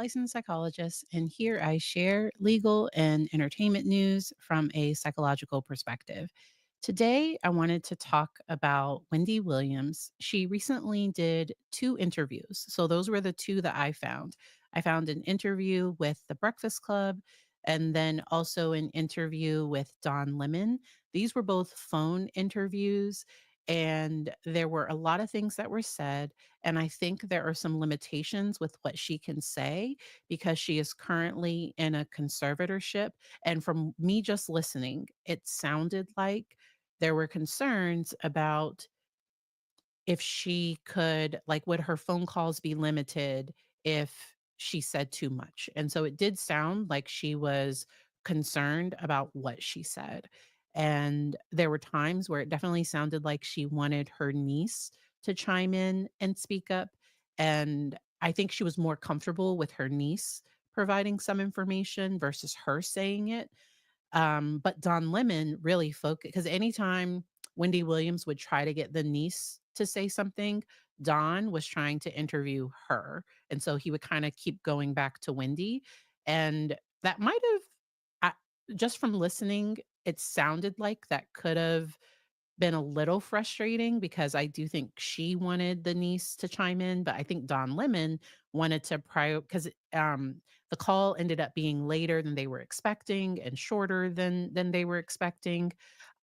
licensed psychologist, and here I share legal and entertainment news from a psychological perspective. Today, I wanted to talk about Wendy Williams. She recently did two interviews. So, those were the two that I found. I found an interview with The Breakfast Club and then also an interview with Don Lemon. These were both phone interviews, and there were a lot of things that were said. And I think there are some limitations with what she can say because she is currently in a conservatorship. And from me just listening, it sounded like there were concerns about if she could, like, would her phone calls be limited if she said too much? And so it did sound like she was concerned about what she said. And there were times where it definitely sounded like she wanted her niece to chime in and speak up. And I think she was more comfortable with her niece providing some information versus her saying it. But Don Lemon really focused because anytime Wendy Williams would try to get the niece to say something, Don was trying to interview her. And so he would kind of keep going back to Wendy. And that might have, just from listening, it sounded like that could have been a little frustrating because I do think she wanted the niece to chime in, but I think Don Lemon wanted to because the call ended up being later than they were expecting and shorter than they were expecting.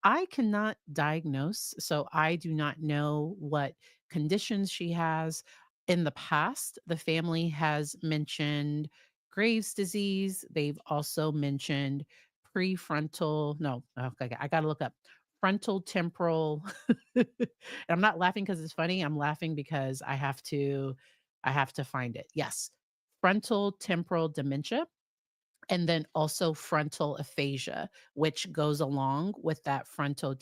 I cannot diagnose, so I do not know what conditions she has. In the past, the family has mentioned Graves' disease. They've also mentioned prefrontal, no, okay, I gotta look up frontal temporal. And I'm not laughing because it's funny. I'm laughing because I have to find it. Yes. Frontal temporal dementia and then also frontal aphasia, which goes along with that frontal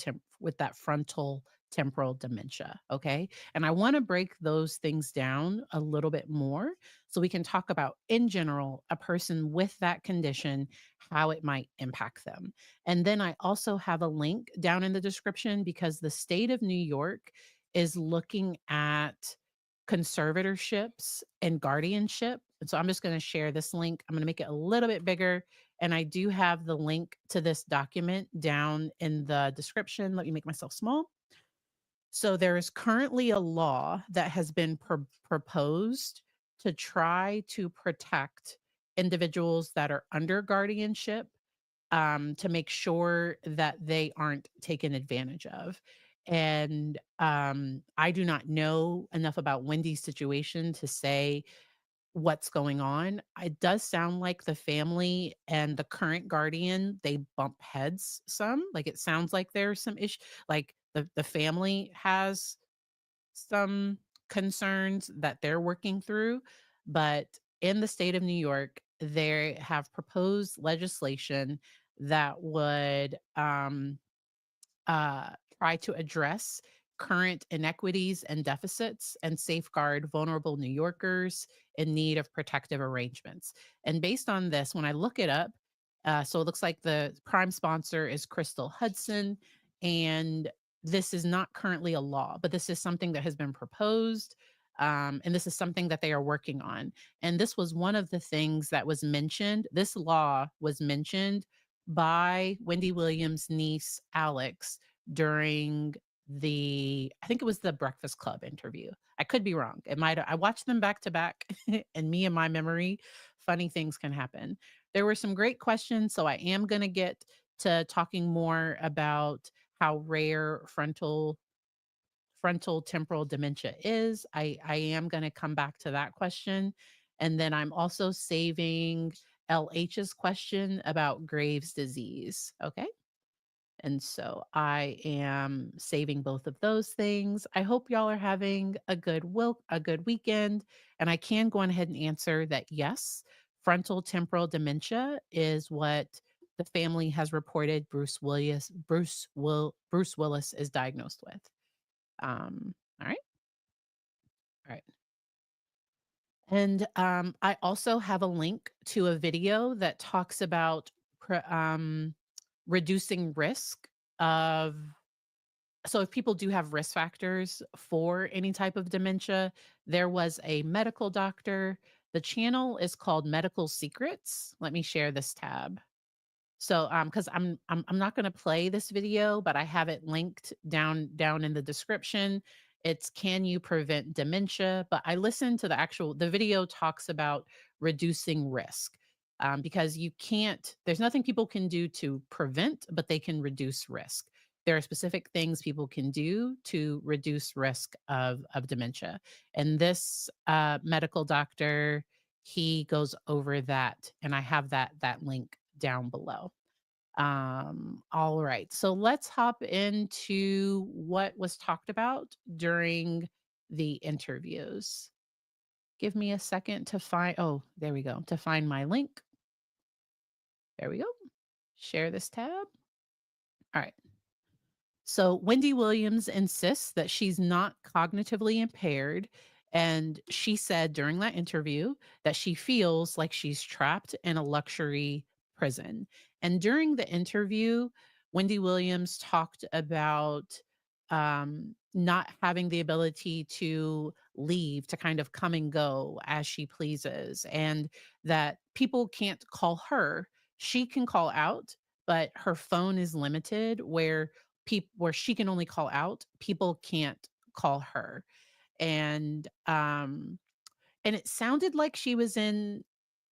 temporal dementia. Okay. And I want to break those things down a little bit more so we can talk about, in general, a person with that condition, how it might impact them. And then I also have a link down in the description because the state of New York is looking at conservatorships and guardianship. And so I'm just going to share this link. I'm going to make it a little bit bigger. And I do have the link to this document down in the description. Let me make myself small. So there is currently a law that has been proposed to try to protect individuals that are under guardianship, to make sure that they aren't taken advantage of. And I do not know enough about Wendy's situation to say what's going on. It does sound like the family and the current guardian, they bump heads some. Like it sounds like there's some issue. Like the family has some concerns that they're working through. But in the state of New York, they have proposed legislation that would try to address current inequities and deficits and safeguard vulnerable New Yorkers in need of protective arrangements. And based on this, when I look it up, so it looks like the prime sponsor is Crystal Hudson, and this is not currently a law, but this is something that has been proposed. And this is something that they are working on. And this was one of the things that was mentioned. This law was mentioned by Wendy Williams' niece, Alex, during I think it was the Breakfast Club interview. I could be wrong. I watched them back to back and me and my memory, funny things can happen. There were some great questions, so I am going to get to talking more about how rare frontal temporal dementia is. I am going to come back to that question. And then I'm also saving LH's question about Graves' disease. Okay. And so I am saving both of those things. I hope y'all are having a good weekend. And I can go on ahead and answer that yes, frontal temporal dementia is what the family has reported Bruce Willis is diagnosed with. All right. All right. And I also have a link to a video that talks about reducing risk of. So, if people do have risk factors for any type of dementia, there was a medical doctor The channel is called Medical Secrets. Let me share this tab. So, because I'm not gonna play this video, but I have it linked down in the description. It's "Can you prevent dementia?" But I listened to the video talks about reducing risk, because you can't there's nothing people can do to prevent, but they can reduce risk. There are specific things people can do to reduce risk of dementia, and this, medical doctor, he goes over that, and I have that link down below. All right. So let's hop into what was talked about during the interviews. Give me a second to find there we go. To find my link. There we go. Share this tab. All right. So Wendy Williams insists that she's not cognitively impaired. And she said during that interview that she feels like she's trapped in a luxury prison. And during the interview, Wendy Williams talked about not having the ability to leave, to kind of come and go as she pleases, and that people can't call her. She can call out, but her phone is limited where she can only call out, people can't call her. And and it sounded like she was in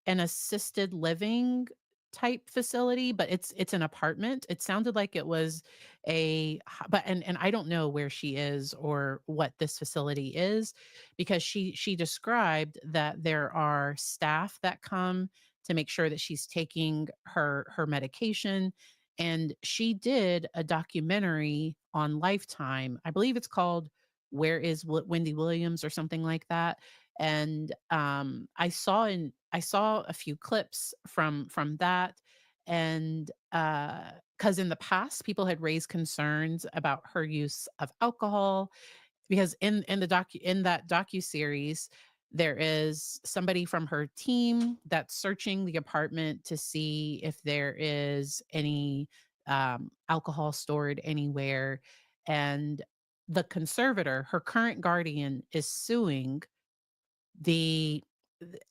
an assisted living type facility, but it's an apartment. It sounded like it was but and I don't know where she is or what this facility is, because she described that there are staff that come to make sure that she's taking her medication. And she did a documentary on Lifetime. I believe it's called Where is Wendy Williams or something like that. And I saw a few clips from that. And because in the past people had raised concerns about her use of alcohol, because in that docu series there is somebody from her team that's searching the apartment to see if there is any alcohol stored anywhere. And the conservator, her current guardian, is suing the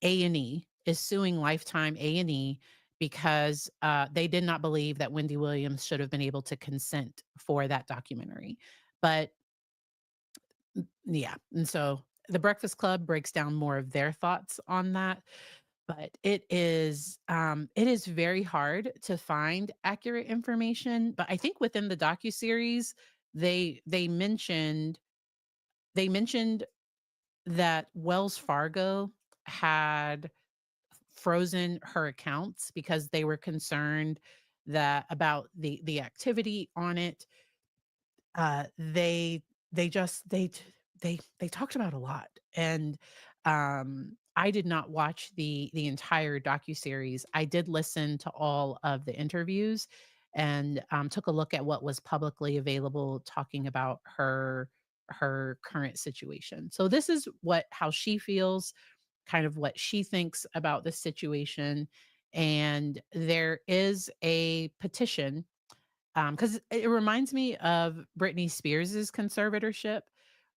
A&E, is suing Lifetime A&E because, they did not believe that Wendy Williams should have been able to consent for that documentary. But yeah, and so The Breakfast Club breaks down more of their thoughts on that. But it is very hard to find accurate information. But I think within the docuseries, they mentioned that Wells Fargo had frozen her accounts because they were concerned that about the activity on it. They just they talked about a lot. And I did not watch the entire docuseries. I did listen to all of the interviews and took a look at what was publicly available talking about her current situation. So this is what how she feels, kind of what she thinks about the situation. And there is a petition, because it reminds me of Britney Spears's conservatorship,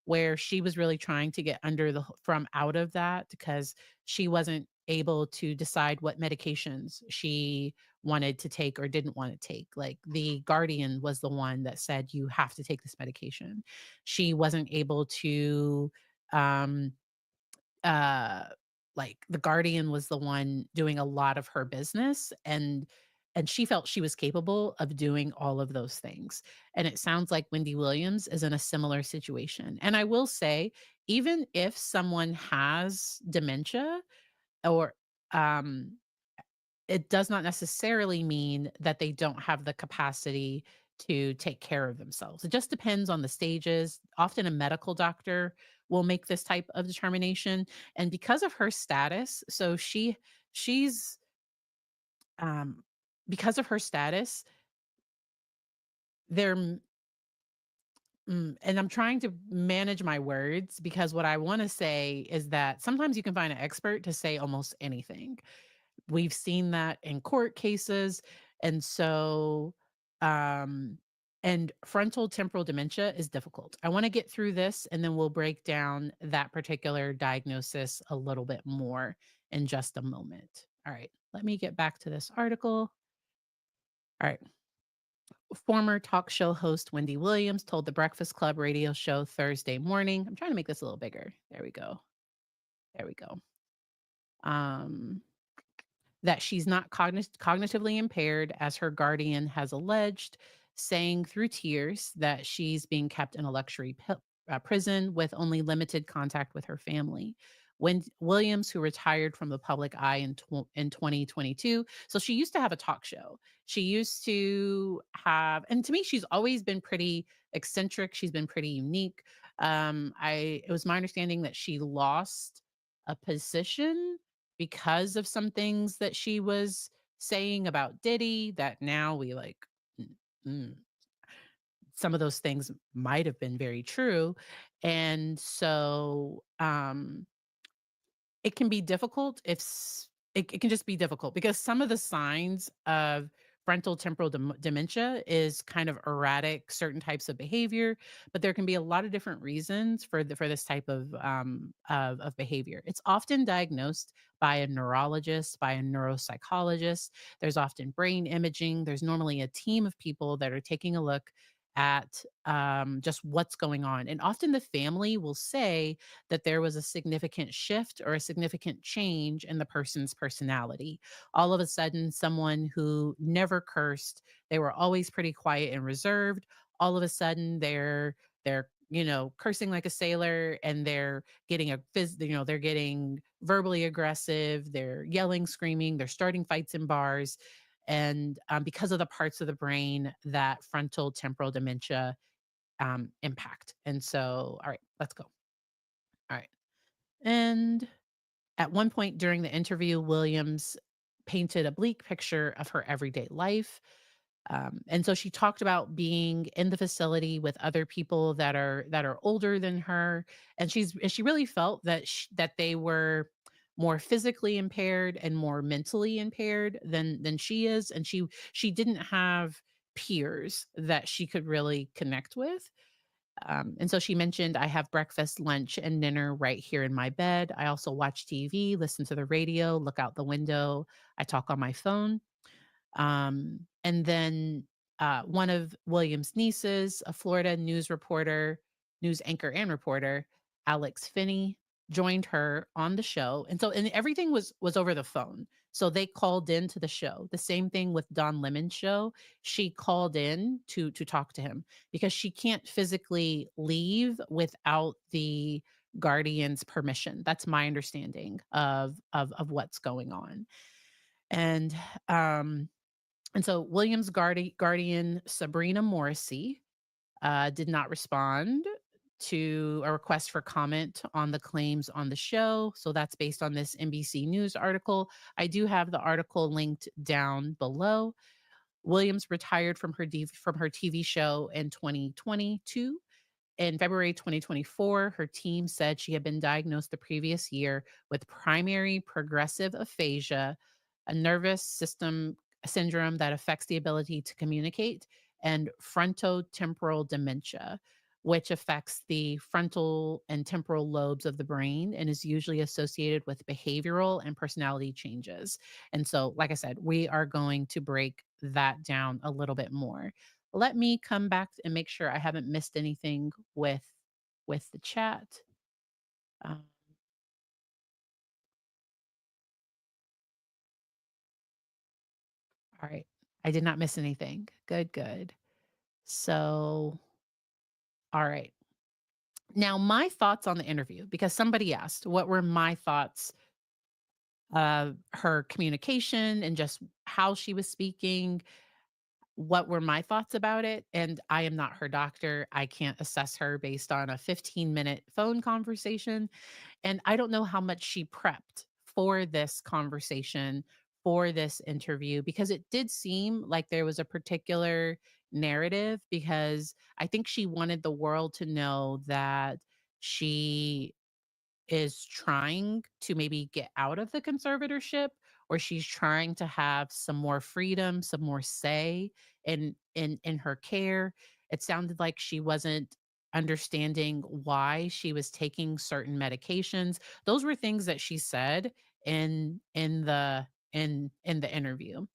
where she was really trying to get under from out of that because she wasn't able to decide what medications she wanted to take or didn't want to take. Like the guardian was the one that said, "You have to take this medication." She wasn't able to um uh like the guardian was the one doing a lot of her business, and she felt she was capable of doing all of those things. And it sounds like Wendy Williams is in a similar situation. And I will say, even if someone has dementia, or um it does not necessarily mean that they don't have the capacity to take care of themselves. It just depends on the stages. Often a medical doctor will make this type of determination. And because of her status, so she's um because of her status, there and I'm trying to manage my words, because what I want to say is that sometimes you can find an expert to say almost anything. We've seen that in court cases. And so, um, and frontal temporal dementia is difficult. I want to get through this and then we'll break down that particular diagnosis a little bit more in just a moment. All right, let me get back to this article. All right. Former talk show host Wendy Williams told the Breakfast Club radio show Thursday morning. I'm trying to make this a little bigger. There we go. There we go. Um, that she's not cognitively impaired, as her guardian has alleged, saying through tears that she's being kept in a luxury prison with only limited contact with her family. When Williams, who retired from the public eye in 2022, so she used to have a talk show. She used to have, and to me, she's always been pretty eccentric. She's been pretty unique. It was my understanding that she lost a position because of some things that she was saying about Diddy that now we like, mm, mm, some of those things might have been very true. And so, it can be difficult it can just be difficult because some of the signs of frontotemporal dementia is kind of erratic, certain types of behavior, but there can be a lot of different reasons for this type of behavior. It's often diagnosed by a neurologist, by a neuropsychologist. There's often brain imaging. There's normally a team of people that are taking a look at just what's going on, and often the family will say that there was a significant shift or a significant change in the person's personality. All of a sudden, someone who never cursed, they were always pretty quiet and reserved. All of a sudden, they're cursing like a sailor, and they're getting they're getting verbally aggressive, they're yelling, screaming, they're starting fights in bars, and because of the parts of the brain that frontal temporal dementia impact. And so, all right, let's go. All right. And at one point during the interview, Williams painted a bleak picture of her everyday life. And so she talked about being in the facility with other people that are older than her, and she really felt that that they were more physically impaired and more mentally impaired than she is, and she didn't have peers that she could really connect with. And so she mentioned, I have breakfast, lunch, and dinner right here in my bed. I also watch TV, listen to the radio, look out the window. I talk on my phone. And then one of Williams' nieces, a Florida news anchor and reporter, Alex Finney, joined her on the show. And everything was over the phone. So they called in to the show. The same thing with Don Lemon's show. She called in to talk to him because she can't physically leave without the guardian's permission. That's my understanding of what's going on. And um and so Williams' guardian, Sabrina Morrissey, did not respond to a request for comment on the claims on the show. So that's based on this NBC News article. I do have the article linked down below. Williams retired from her TV show in 2022. In February 2024, her team said she had been diagnosed the previous year with primary progressive aphasia, a nervous system syndrome that affects the ability to communicate, and frontotemporal dementia, which affects the frontal and temporal lobes of the brain and is usually associated with behavioral and personality changes. And so, like I said, we are going to break that down a little bit more. Let me come back and make sure I haven't missed anything with the chat. Um, all right. I did not miss anything. Good, good. So, all right. Now, my thoughts on the interview, because somebody asked, what were my thoughts of her communication and just how she was speaking? What were my thoughts about it? And I am not her doctor. I can't assess her based on a 15-minute phone conversation. And I don't know how much she prepped for this conversation, for this interview, because it did seem like there was a particular narrative, because I think she wanted the world to know that she is trying to maybe get out of the conservatorship, or she's trying to have some more freedom, some more say in her care. It sounded like she wasn't understanding why she was taking certain medications. Those were things that she said, in the interview.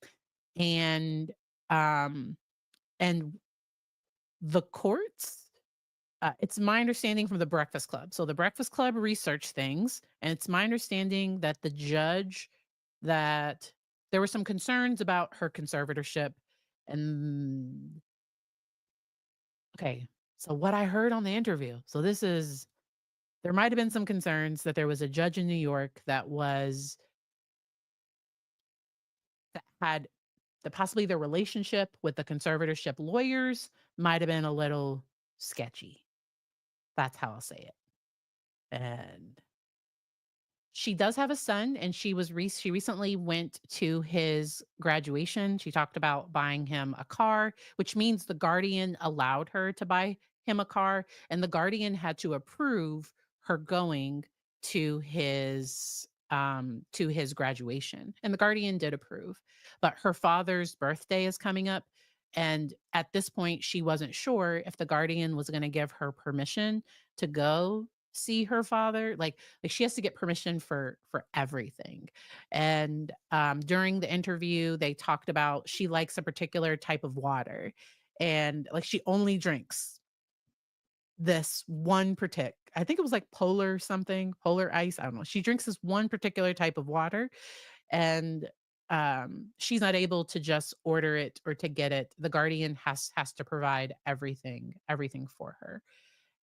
And um and the courts, it's my understanding from the Breakfast Club. So the Breakfast Club researched things, and it's my understanding that the judge, that there were some concerns about her conservatorship. And okay, so what I heard on the interview. So this is there might have been some concerns that there was a judge in New York that had that possibly their relationship with the conservatorship lawyers might have been a little sketchy. That's how I'll say it. And she does have a son, and she recently went to his graduation. She talked about buying him a car, which means the guardian allowed her to buy him a car, and the guardian had to approve her going to his graduation, and the guardian did approve. But her father's birthday is coming up, and at this point, she wasn't sure if the guardian was gonna give her permission to go see her father. Like she has to get permission for everything. And during the interview, they talked about she likes a particular type of water, and like she only drinks this one I think it was like polar something, polar ice. I don't know. She drinks this one particular type of water, and she's not able to just order it or to get it. The guardian has to provide everything for her.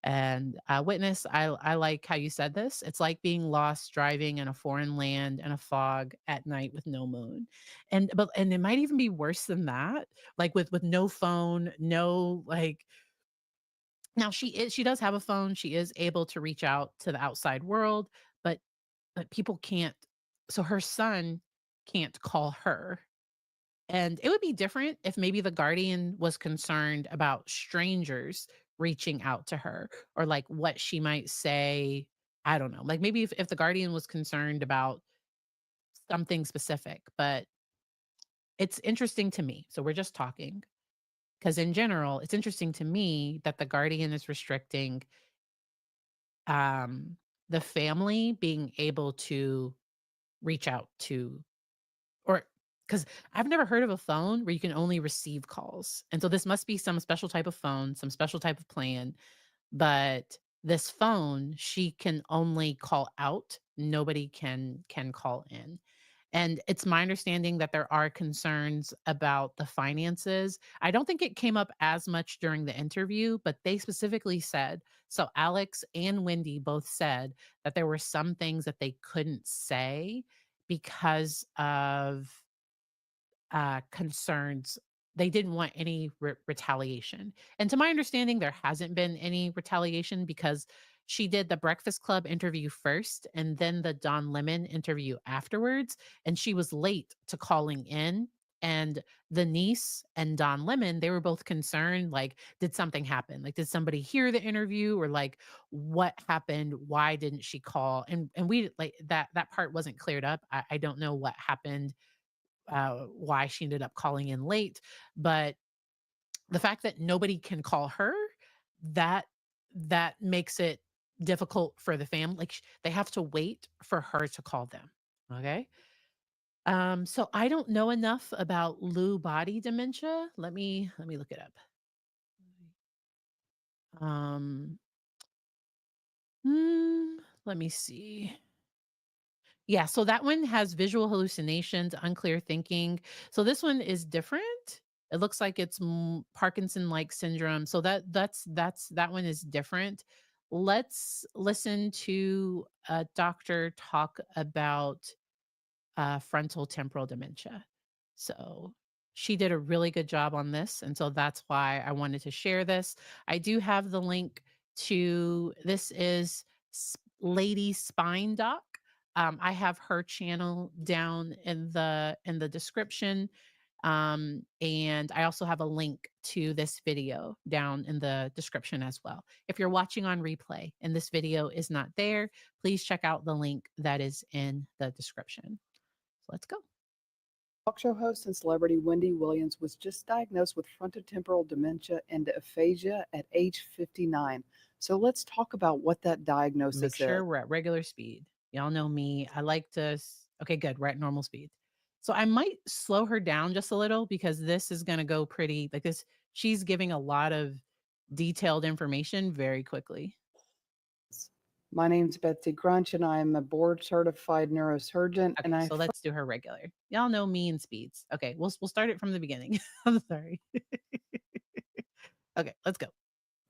And, witness, I like how you said this. It's like being lost driving in a foreign land in a fog at night with no moon. And it might even be worse than that, like with no phone, no like now she does have a phone. She is able to reach out to the outside world, but people can't, so her son can't call her. And it would be different if maybe the guardian was concerned about strangers reaching out to her, or like what she might say. I don't know. Like maybe if the guardian was concerned about something specific, but it's interesting to me. So we're just talking because in general, it's interesting to me that the guardian is restricting um the family being able to reach out to, or because I've never heard of a phone where you can only receive calls. And so this must be some special type of phone, some special type of plan. But this phone, she can only call out. Nobody can call in. And it's my understanding that there are concerns about the finances. I don't think it came up as much during the interview, but they specifically said, so Alex and Wendy both said that there were some things that they couldn't say because of concerns. They didn't want any retaliation. And to my understanding, there hasn't been any retaliation because she did the Breakfast Club interview first and then the Don Lemon interview afterwards. And she was late to calling in. And the niece and Don Lemon, they were both concerned, like, did something happen? Like, did somebody hear the interview, or like what happened? Why didn't she call? And we like that part wasn't cleared up. I don't know what happened, why she ended up calling in late. But the fact that nobody can call her, that that makes it difficult for the family. Like they have to wait for her to call them. Okay. So I don't know enough about Lewy body dementia. Let me look it up. Um, Let me see. Yeah, so that one has visual hallucinations, unclear thinking. So this one is different. It looks like it's Parkinson-like syndrome. So that one is different. Let's listen to a doctor talk about frontotemporal dementia. So she did a really good job on this, and so that's why I wanted to share this. I do have the link to this is Lady Spine Doc. I have her channel down in the description. And I also have a link to this video down in the description as well. If you're watching on replay and this video is not there, please check out the link that is in the description. So let's go. Talk show host and celebrity Wendy Williams was just diagnosed with frontotemporal dementia and aphasia at age 59. So let's talk about what that Make diagnosis is. sure we're at regular speed. Y'all know me. I like to Okay, good. We're at normal speed. So I might slow her down just a little because this is going to go pretty like this. She's giving a lot of detailed information very quickly. My name's Betsy Grunch, and I am a board certified neurosurgeon. Okay, so let's do her regular. Y'all know me and speeds. Okay, we'll start it from the beginning. I'm sorry. Okay, let's go.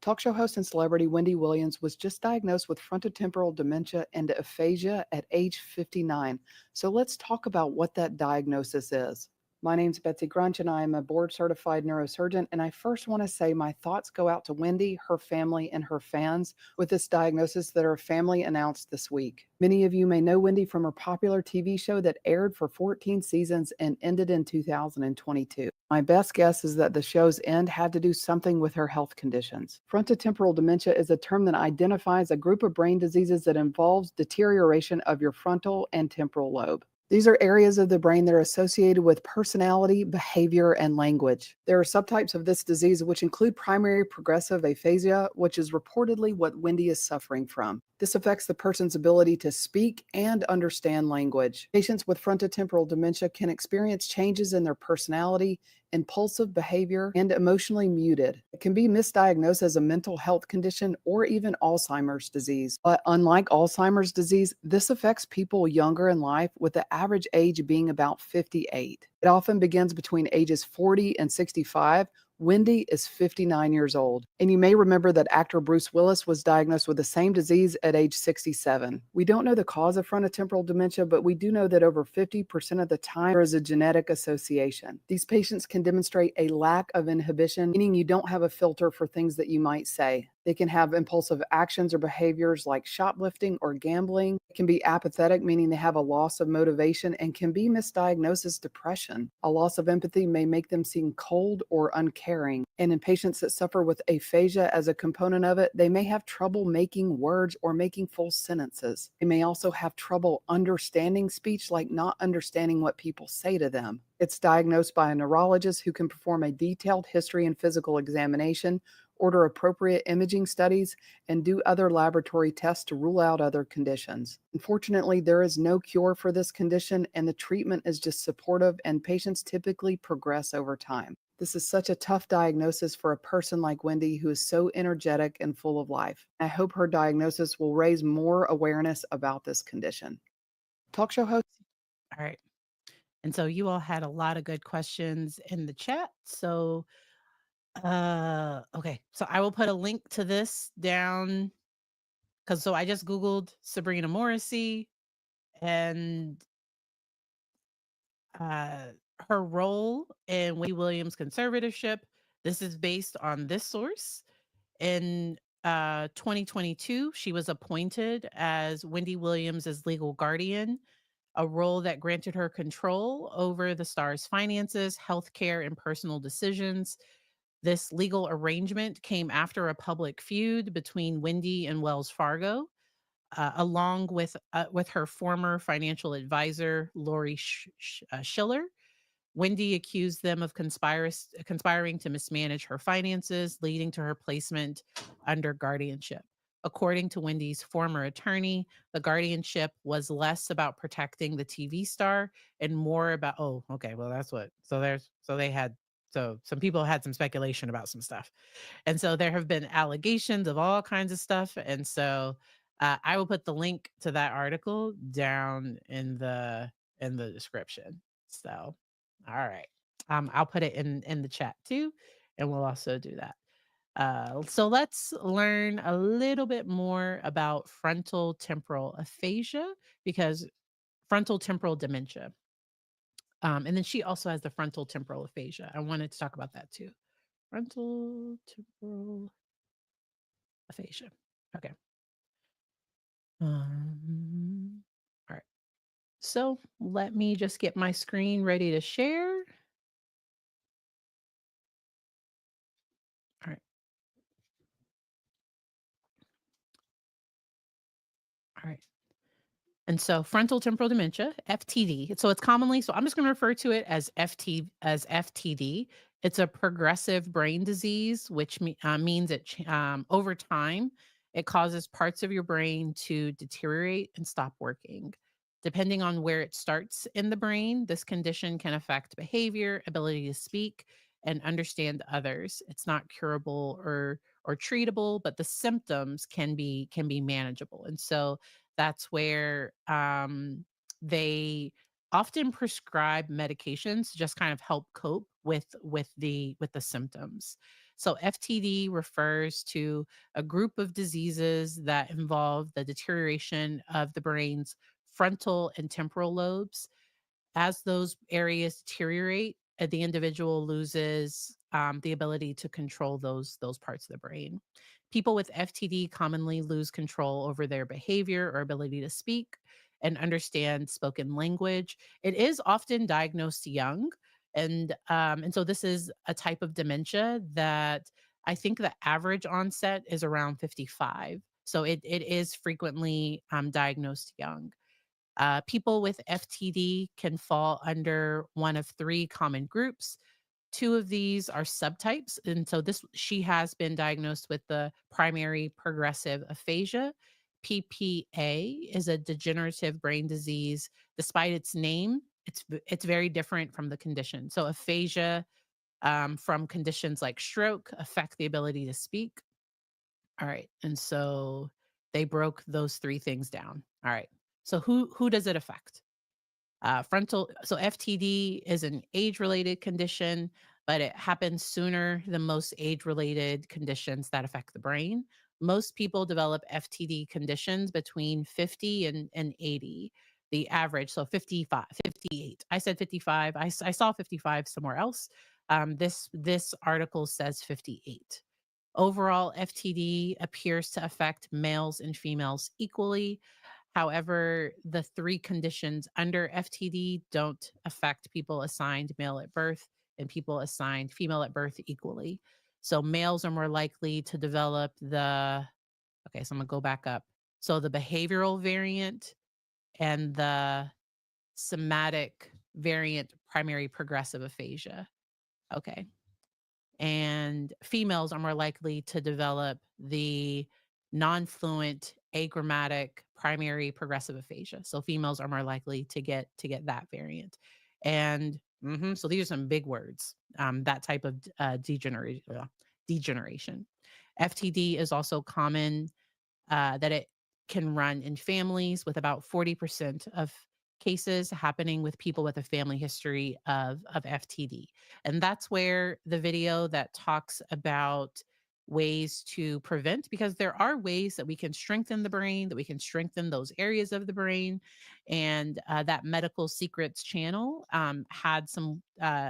Talk show host and celebrity Wendy Williams was just diagnosed with frontotemporal dementia and aphasia at age 59. So let's talk about what that diagnosis is. My name's Betsy Grunch, and I am a board certified neurosurgeon. And I first want to say my thoughts go out to Wendy, her family, and her fans with this diagnosis that her family announced this week. Many of you may know Wendy from her popular TV show that aired for 14 seasons and ended in 2022. My best guess is that the show's end had to do something with her health conditions. Frontotemporal dementia is a term that identifies a group of brain diseases that involves deterioration of your frontal and temporal lobe. These are areas of the brain that are associated with personality, behavior, and language. There are subtypes of this disease which include primary progressive aphasia, which is reportedly what Wendy is suffering from. This affects the person's ability to speak and understand language. Patients with frontotemporal dementia can experience changes in their personality, impulsive behavior, and emotionally muted. It can be misdiagnosed as a mental health condition or even Alzheimer's disease. But unlike Alzheimer's disease, this affects people younger in life, with the average age being about 58. It often begins between ages 40 and 65. Wendy is 59 years old. And you may remember that actor Bruce Willis was diagnosed with the same disease at age 67. We don't know the cause of frontotemporal dementia, but we do know that over 50% of the time there is a genetic association. These patients can demonstrate a lack of inhibition, meaning you don't have a filter for things that you might say. They can have impulsive actions or behaviors like shoplifting or gambling. It can be apathetic, meaning they have a loss of motivation, and can be misdiagnosed as depression. A loss of empathy may make them seem cold or uncaring. And in patients that suffer with aphasia as a component of it, they may have trouble making words or making full sentences. They may also have trouble understanding speech, like not understanding what people say to them. It's diagnosed by a neurologist who can perform a detailed history and physical examination, order appropriate imaging studies, and do other laboratory tests to rule out other conditions. Unfortunately, there is no cure for this condition, and the treatment is just supportive, and patients typically progress over time. This is such a tough diagnosis for a person like Wendy, who is so energetic and full of life. I hope her diagnosis will raise more awareness about this condition. Talk show host. All right. And so you all had a lot of good questions in the chat. So okay. So I will put a link to this down because so I just Googled Sabrina Morrissey and uh her role in Wendy Williams' conservatorship. This is based on this source. In 2022, she was appointed as Wendy Williams' legal guardian, a role that granted her control over the star's finances, healthcare, and personal decisions. This legal arrangement came after a public feud between Wendy and Wells Fargo, along with her former financial advisor, Lori Schiller. Wendy accused them of conspiring to mismanage her finances, leading to her placement under guardianship. According to Wendy's former attorney, the guardianship was less about protecting the TV star and more about, oh, okay, well, that's what, so there's, so they had, so some people had some speculation about some stuff. And so there have been allegations of all kinds of stuff. And so I will put the link to that article down in the description. So all right. I'll put it in the chat too, and we'll also do that. So let's learn a little bit more about frontal temporal aphasia because frontal temporal dementia. And then she also has the frontal temporal aphasia. I wanted to talk about that too. Frontal temporal aphasia. Okay. All right. So let me just get my screen ready to share. All right. All right. And so frontal temporal dementia, FTD. So it's commonly, so I'm just going to refer to it as FTD. It's a progressive brain disease, which means over time it causes parts of your brain to deteriorate and stop working. Depending on where it starts in the brain, this condition can affect behavior, ability to speak, and understand others. It's not curable or treatable, but the symptoms can be manageable. And so that's where they often prescribe medications to just kind of help cope with the symptoms. So FTD refers to a group of diseases that involve the deterioration of the brain's frontal and temporal lobes. As those areas deteriorate, the individual loses the ability to control those parts of the brain. People with FTD commonly lose control over their behavior or ability to speak and understand spoken language. It is often diagnosed young, and so this is a type of dementia that I think the average onset is around 55. So it is frequently diagnosed young. People with FTD can fall under one of three common groups. Two of these are subtypes. And so she has been diagnosed with the primary progressive aphasia. PPA is a degenerative brain disease. Despite its name, it's very different from the condition. So aphasia from conditions like stroke affect the ability to speak. All right. And so they broke those three things down. All right. So who does it affect? Frontal so FTD is an age-related condition, but it happens sooner than most age-related conditions that affect the brain. Most people develop FTD conditions between 50 and 80. The average, so 55, 58. I said 55. I saw 55 somewhere else. This article says 58. Overall, FTD appears to affect males and females equally. However, the three conditions under FTD don't affect people assigned male at birth and people assigned female at birth equally. So males are more likely to develop okay, so I'm gonna go back up. So the behavioral variant and the somatic variant primary progressive aphasia. Okay. And females are more likely to develop the non-fluent agrammatic primary progressive aphasia. So females are more likely to get that variant. And so these are some big words. That type of degeneration. FTD is also common that it can run in families, with about 40% of cases happening with people with a family history of FTD. And that's where the video that talks about ways to prevent, because there are ways that we can strengthen the brain, that we can strengthen those areas of the brain. And that Medical Secrets channel had some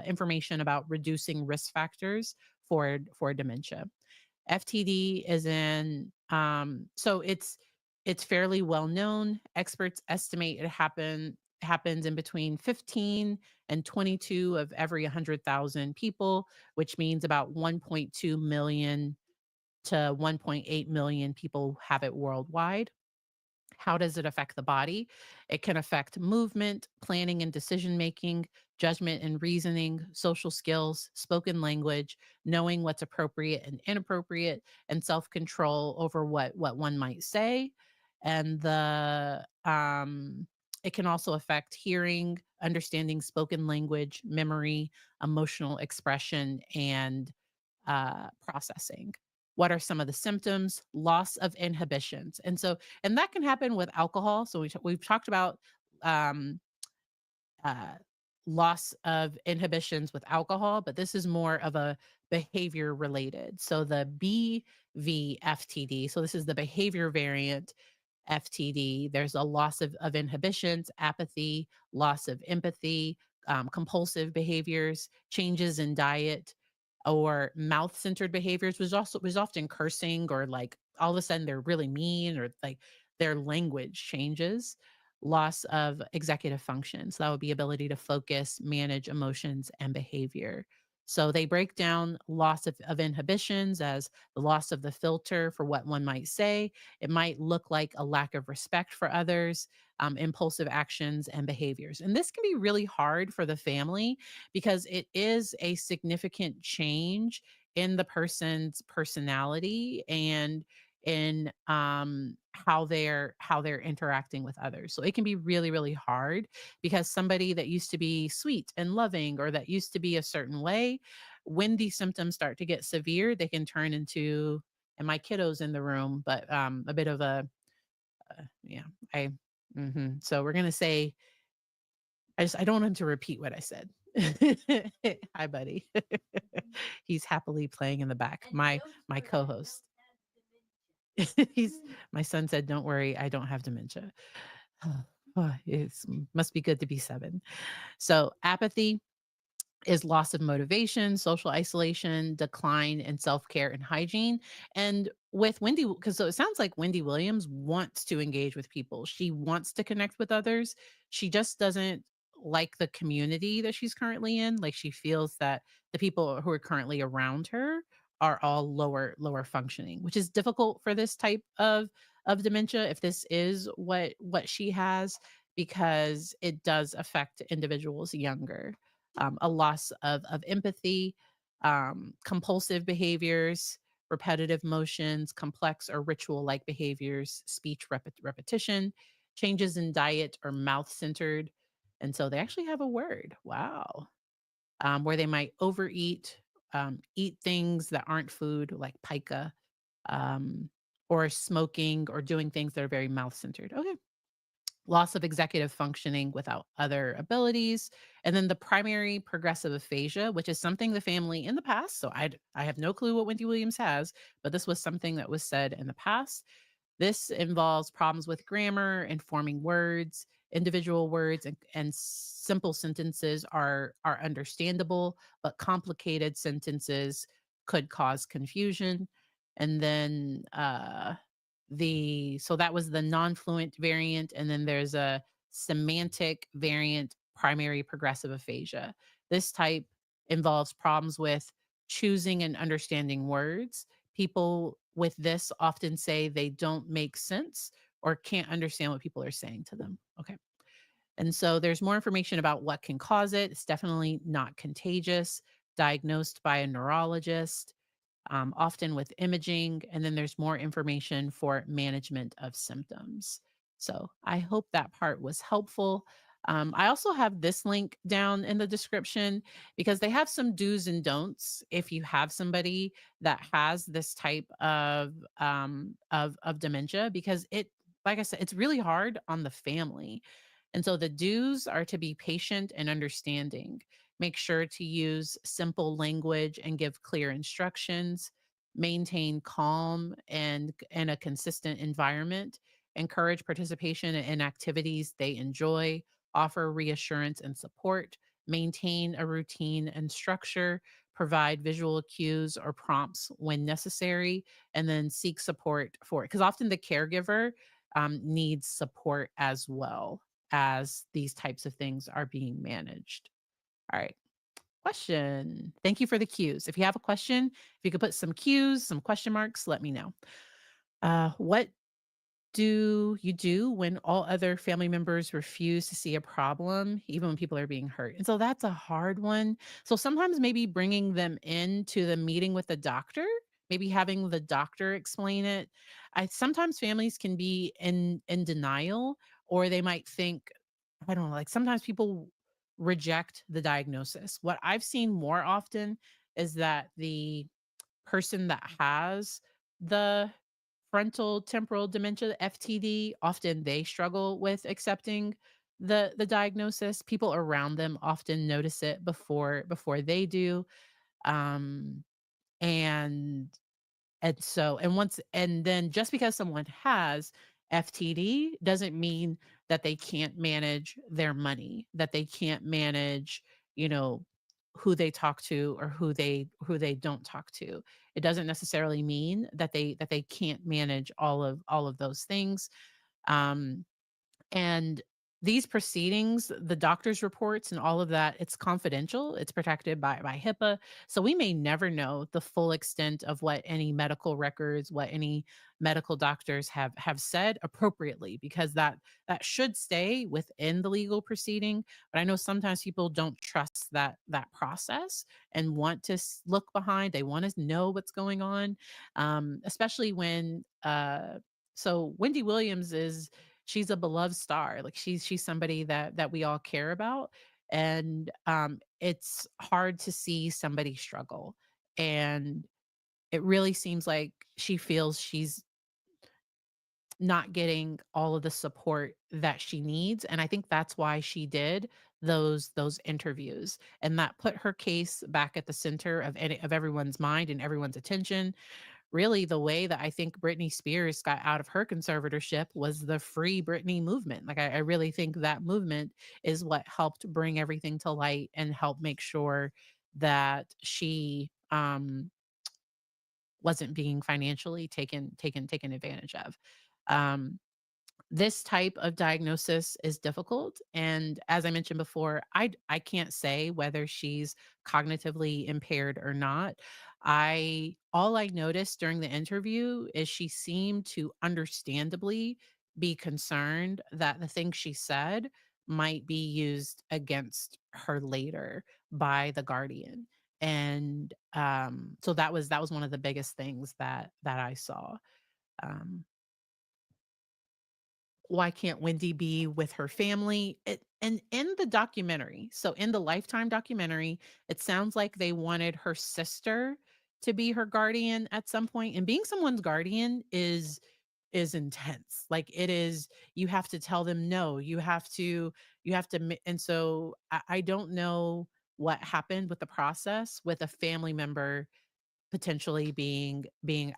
information about reducing risk factors for dementia. FTD is so it's fairly well known. Experts estimate happens in between 15 and 22 of every 100,000 people, which means about 1.2 million to 1.8 million people have it worldwide. How does it affect the body? It can affect movement, planning and decision making, judgment and reasoning, social skills, spoken language, knowing what's appropriate and inappropriate, and self control over what one might say. And it can also affect hearing, understanding spoken language, memory, emotional expression, and processing. What are some of the symptoms? Loss of inhibitions. And that can happen with alcohol. So we've talked about um, uh, loss of inhibitions with alcohol, but this is more of a behavior related. So the BVFTD, so this is the behavior variant FTD. There's a loss of inhibitions, apathy, loss of empathy, compulsive behaviors, changes in diet, or mouth centered behaviors, was often cursing, or like all of a sudden they're really mean, or like their language changes. Loss of executive function. So that would be ability to focus, manage emotions and behavior. So they break down loss of inhibitions as the loss of the filter for what one might say. It might look like a lack of respect for others, impulsive actions and behaviors. And this can be really hard for the family because it is a significant change in the person's personality and in how they're interacting with others. So it can be really, really hard because somebody that used to be sweet and loving or that used to be a certain way, when these symptoms start to get severe, they can turn into, and my kiddo's in the room, but a bit of a yeah, I so we're gonna say I don't want him to repeat what I said. Hi, buddy. He's happily playing in the back. My co-host. He's my son said, "Don't worry, I don't have dementia." It's must be good to be 7. So, apathy is loss of motivation, social isolation, decline in self-care and hygiene. And with Wendy, because so it sounds like Wendy Williams wants to engage with people. She wants to connect with others. She just doesn't like the community that she's currently in. Like she feels that the people who are currently around her are all lower functioning, which is difficult for this type of dementia if this is what she has, because it does affect individuals younger. A loss of empathy, compulsive behaviors, repetitive motions, complex or ritual like behaviors, speech repetition, changes in diet or mouth centered. And so they actually have a word. Wow. Where they might overeat, eat things that aren't food, like pica, um, or smoking or doing things that are very mouth centered. Okay, loss of executive functioning without other abilities, and then the primary progressive aphasia, which is something the family in the past. So I have no clue what Wendy Williams has, but this was something that was said in the past. This involves problems with grammar and forming words. Individual words and simple sentences are understandable, but complicated sentences could cause confusion. And then the so that was the non-fluent variant, and then there's a semantic variant, primary progressive aphasia. This type involves problems with choosing and understanding words. People with this often say they don't make sense or can't understand what people are saying to them. Okay. And so there's more information about what can cause it. It's definitely not contagious, diagnosed by a neurologist, often with imaging. And then there's more information for management of symptoms. So I hope that part was helpful. I also have this link down in the description because they have some do's and don'ts if you have somebody that has this type of dementia, because it, like I said, it's really hard on the family. And so the do's are to be patient and understanding. Make sure to use simple language and give clear instructions. Maintain calm and a consistent environment. Encourage participation in activities they enjoy. Offer reassurance and support. Maintain a routine and structure. Provide visual cues or prompts when necessary, and then seek support for it. Because often the caregiver needs support as well as these types of things are being managed. All right. Question. Thank you for the cues. If you have a question, if you could put some cues, some question marks, let me know. What do you do when all other family members refuse to see a problem, even when people are being hurt? And so that's a hard one. So sometimes maybe bringing them into the meeting with the doctor, maybe having the doctor explain it. I sometimes families can be in denial, or they might think, I don't know, like sometimes people reject the diagnosis. What I've seen more often is that the person that has the frontal temporal dementia, FTD, often they struggle with accepting the diagnosis. People around them often notice it before they do. Um, and and then just because someone has FTD doesn't mean that they can't manage their money, that they can't manage, you know, who they talk to or who they don't talk to. It doesn't necessarily mean that they can't manage all of those things. Um, and these proceedings, the doctor's reports and all of that, it's confidential. It's protected by HIPAA. So we may never know the full extent of what any medical records, what any medical doctors have said appropriately, because that should stay within the legal proceeding. But I know sometimes people don't trust that process and want to look behind. They want to know what's going on, especially when So Wendy Williams is she's a beloved star. Like she's somebody that we all care about. And it's hard to see somebody struggle. And it really seems like she feels she's not getting all of the support that she needs, and I think that's why she did those interviews, and that put her case back at the center of everyone's mind and everyone's attention. Really, the way that I think Britney Spears got out of her conservatorship was the Free Britney movement. Like, I really think that movement is what helped bring everything to light and help make sure that she, wasn't being financially taken advantage of. Um, this type of diagnosis is difficult, and as I mentioned before, I can't say whether she's cognitively impaired or not. I All I noticed during the interview is she seemed to understandably be concerned that the things she said might be used against her later by the guardian. And so that was one of the biggest things that I saw. Um, why can't Wendy be with her family? And in the documentary, so in the Lifetime documentary, it sounds like they wanted her sister to be her guardian at some point, and being someone's guardian is intense. Like, it is, you have to tell them no, and so I don't know what happened with the process with a family member potentially being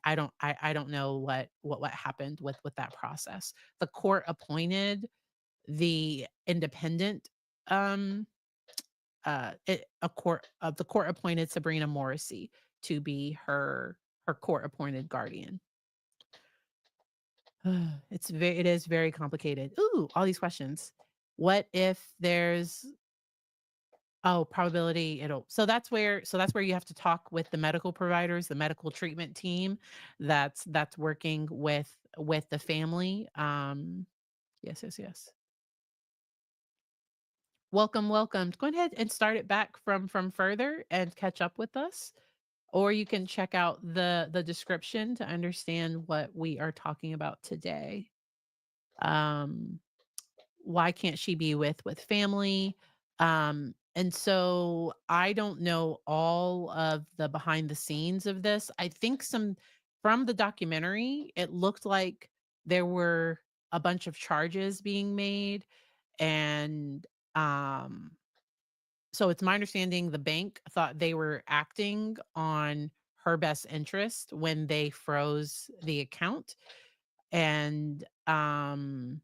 I don't know what happened with that process. The court appointed the independent, um, the court appointed Sabrina Morrissey to be her court appointed guardian. It is very complicated. Ooh, all these questions. What if there's Oh, probability it'll so that's where you have to talk with the medical providers, the medical treatment team that's working with the family. Yes, yes, yes. Welcome, welcome. Go ahead and start it back from further and catch up with us. Or you can check out the description to understand what we are talking about today. Um why can't she be with family? And so I don't know all of the behind the scenes of this. I think some from the documentary, it looked like there were a bunch of charges being made. And so it's my understanding the bank thought they were acting on her best interest when they froze the account. And yeah,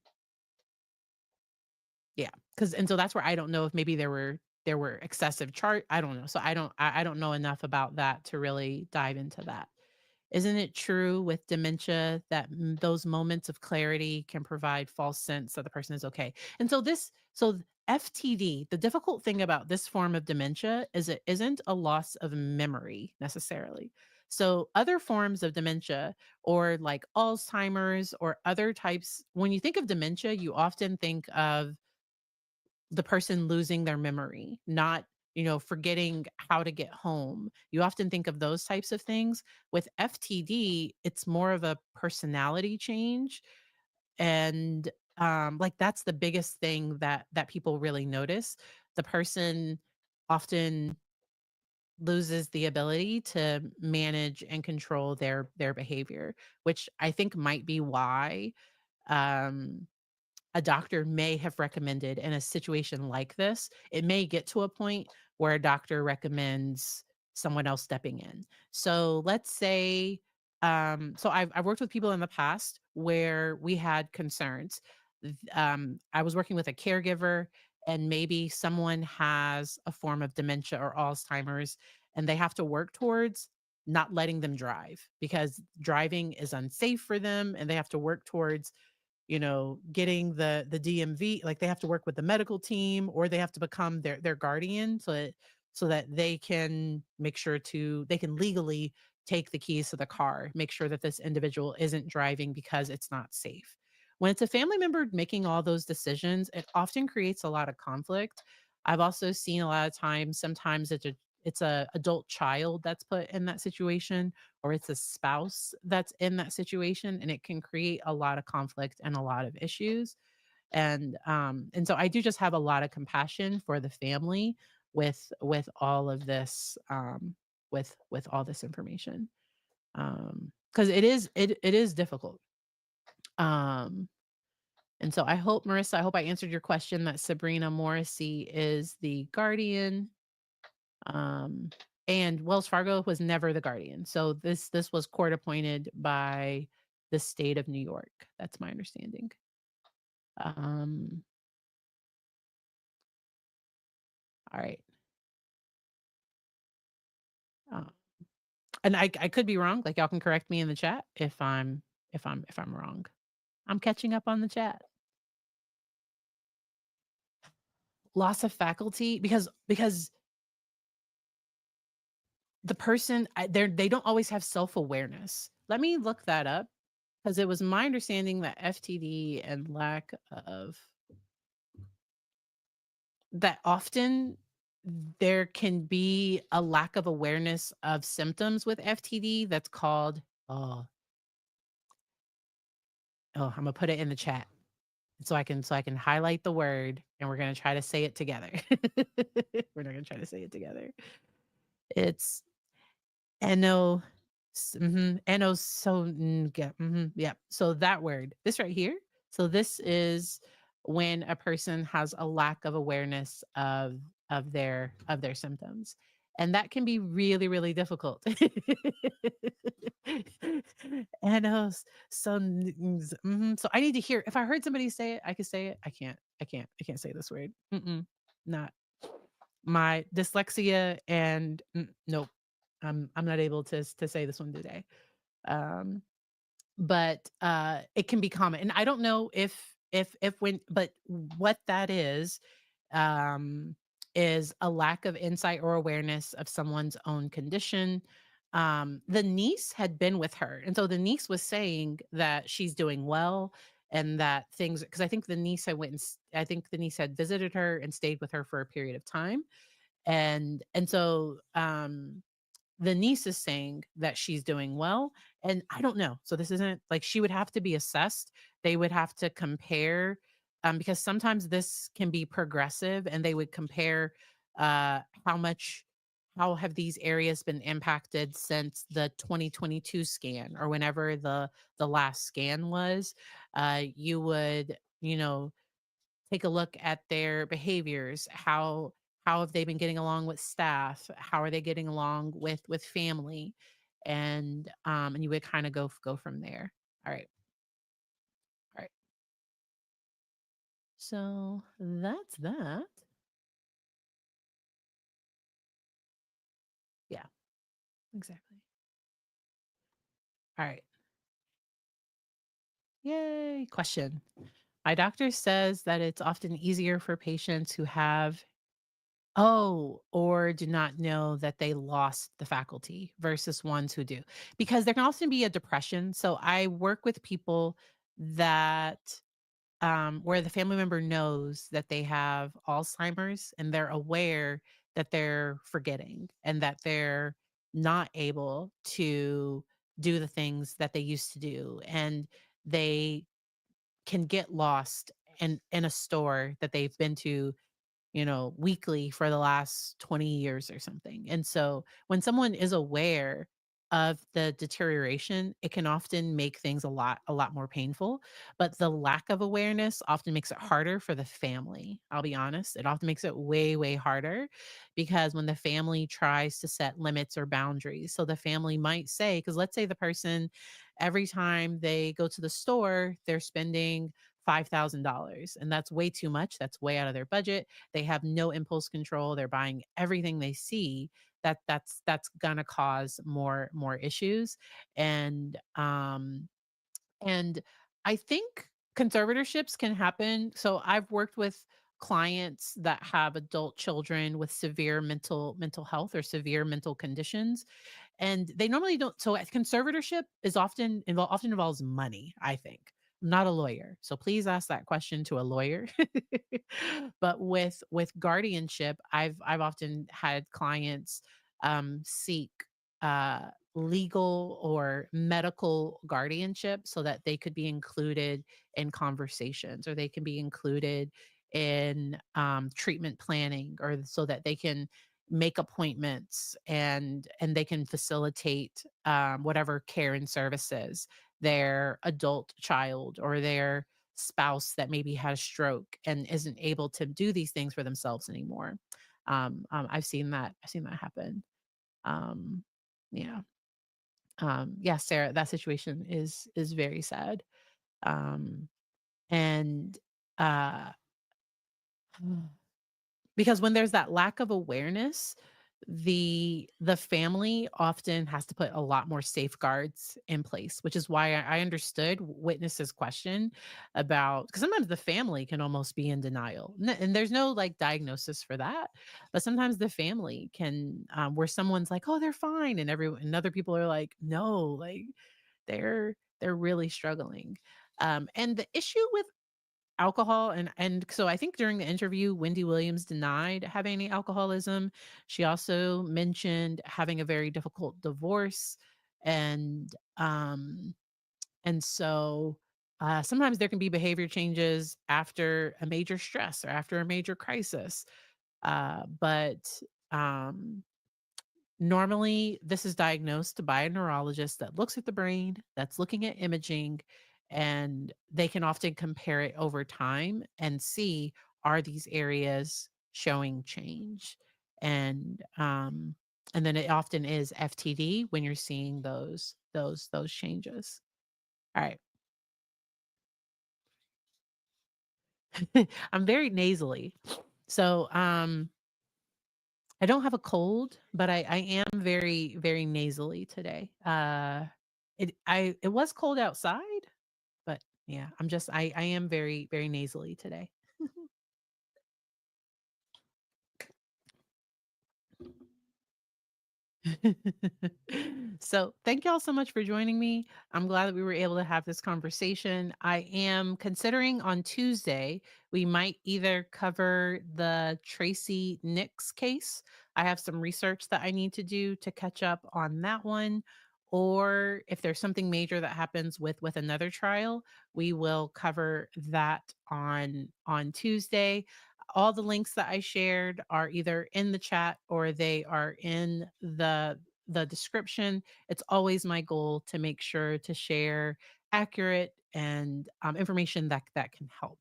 because and so that's where I don't know if maybe there were excessive chart I don't know. So I don't know enough about that to really dive into that. Isn't it true with dementia that those moments of clarity can provide false sense that the person is okay? And FTD, the difficult thing about this form of dementia is it isn't a loss of memory necessarily. So other forms of dementia or like Alzheimer's or other types, when you think of dementia, you often think of the person losing their memory, not, forgetting how to get home. You often think of those types of things. With FTD, it's more of a personality change. And like that's the biggest thing that people really notice. The person often loses the ability to manage and control their behavior, which I think might be why um a doctor may have recommended in a situation like this, it may get to a point where a doctor recommends someone else stepping in. So let's say, so I've worked with people in the past where we had concerns. I was working with a caregiver, and maybe someone has a form of dementia or Alzheimer's, and they have to work towards not letting them drive because driving is unsafe for them, and they have to work towards getting the DMV, like they have to work with the medical team or they have to become their guardian so that they can legally take the keys to the car, make sure that this individual isn't driving because it's not safe. When it's a family member making all those decisions, it often creates a lot of conflict. I've also seen a lot of times, sometimes it's a adult child that's put in that situation, or it's a spouse that's in that situation, and it can create a lot of conflict and a lot of issues. And so I do just have a lot of compassion for the family with all of this, with all this information. Because it is difficult. Um, and so I hope, Marissa, I hope I answered your question that Sabrina Morrissey is the guardian. Um, and Wells Fargo was never the guardian. So this was court appointed by the state of New York. That's my understanding. Um, all right. Uh, and I could be wrong. Like, y'all can correct me in the chat if I'm wrong. I'm catching up on the chat. Loss of faculty because the person they don't always have self-awareness. Let me look that up because it was my understanding that FTD and lack of that often there can be a lack of awareness of symptoms with FTD that's called oh, I'm gonna put it in the chat so I can highlight the word and we're gonna try to say it together. We're not gonna try to say it together. It's eno eno so yeah. So that word, this right here. So this is when a person has a lack of awareness of their symptoms. And that can be really, really difficult. Anos so so I need to hear if I heard somebody say it, I could say it. I can't say this word. Not my dyslexia and nope. I'm not able to say this one today. Um, but it can be common, and I don't know if when, but what that um, is a lack of insight or awareness of someone's own condition. The niece had been with her, and so the niece was saying that she's doing well and that things because I think the niece had I think the niece had visited her and stayed with her for a period of time, and so the niece is saying that she's doing well, and I don't know. So this isn't like she would have to be assessed. They would have to compare, because sometimes this can be progressive, and they would compare how much how have these areas been impacted since the 2022 scan or whenever the last scan was. You would, take a look at their behaviors. How have they been getting along with staff? How are they getting along with family? And you would kind of go from there. All right. All right. So that's that. Yeah, exactly. All right. Yay. Question. My doctor says that it's often easier for patients who have or do not know that they lost the faculty versus ones who do. Because there can often be a depression. So I work with people that where the family member knows that they have Alzheimer's and they're aware that they're forgetting and that they're not able to do the things that they used to do. And they can get lost in a store that they've been to, weekly for the last 20 years or something. And so when someone is aware of the deterioration, it can often make things a lot more painful. But the lack of awareness often makes it harder for the family. I'll be honest. It often makes it way, way harder because when the family tries to set limits or boundaries. So the family might say, because let's say the person, every time they go to the store, they're spending $5,000 and that's way too much. That's way out of their budget. They have no impulse control. They're buying everything they see. That's gonna cause more issues. And I think conservatorships can happen. So I've worked with clients that have adult children with severe mental health or severe mental conditions, and they normally don't. So a conservatorship is often involves money, I think. I'm not a lawyer, so please ask that question to a lawyer. But with guardianship, I've often had clients seek legal or medical guardianship so that they could be included in conversations, or they can be included in treatment planning, or so that they can make appointments, and they can facilitate whatever care and services their adult child or their spouse that maybe had a stroke and isn't able to do these things for themselves anymore. I've seen that. I've seen that happen. Um, yeah. Yeah, Sarah, that situation is very sad. Um, and uh Because when there's that lack of awareness, the family often has to put a lot more safeguards in place, which is why I understood witnesses' question about, because sometimes the family can almost be in denial, and there's no like diagnosis for that, but sometimes the family can, where someone's like, "Oh, they're fine," and other people are like, "No, like they're really struggling." And the issue with alcohol, and so I think during the interview, Wendy Williams denied having any alcoholism. She also mentioned having a very difficult divorce, and, sometimes there can be behavior changes after a major stress or after a major crisis, but, um normally, this is diagnosed by a neurologist that looks at the brain, that's looking at imaging, and they can often compare it over time and see, are these areas showing change? And and then it often is FTD when you're seeing those changes. All right. I'm very nasally. So I don't have a cold, but I am very, very nasally today. It was cold outside, but yeah, I am very, very nasally today. So, thank y'all so much for joining me. I'm glad that we were able to have this conversation. I am considering on Tuesday, we might either cover the Tracy Nix case. I have some research that I need to do to catch up on that one. Or if there's something major that happens with another trial, we will cover that on Tuesday. All the links that I shared are either in the chat or they are in the description. It's always my goal to make sure to share accurate and information that can help.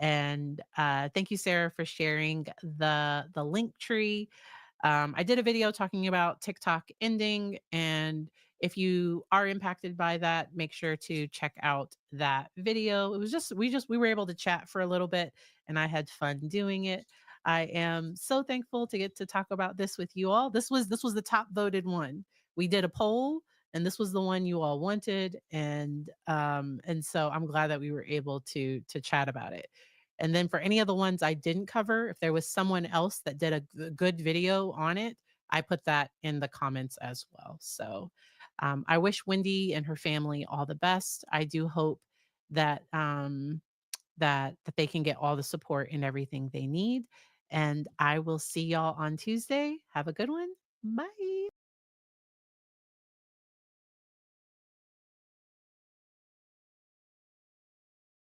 And thank you, Sarah, for sharing the link tree. I did a video talking about TikTok ending, and if you are impacted by that, make sure to check out that video. It was just we were able to chat for a little bit, and I had fun doing it. I am so thankful to get to talk about this with you all. This was the top voted one. We did a poll, and this was the one you all wanted, and so I'm glad that we were able to chat about it. And then for any of the ones I didn't cover, if there was someone else that did a good video on it, I put that in the comments as well. So I wish Wendy and her family all the best. I do hope that that they can get all the support and everything they need. And I will see y'all on Tuesday. Have a good one. Bye.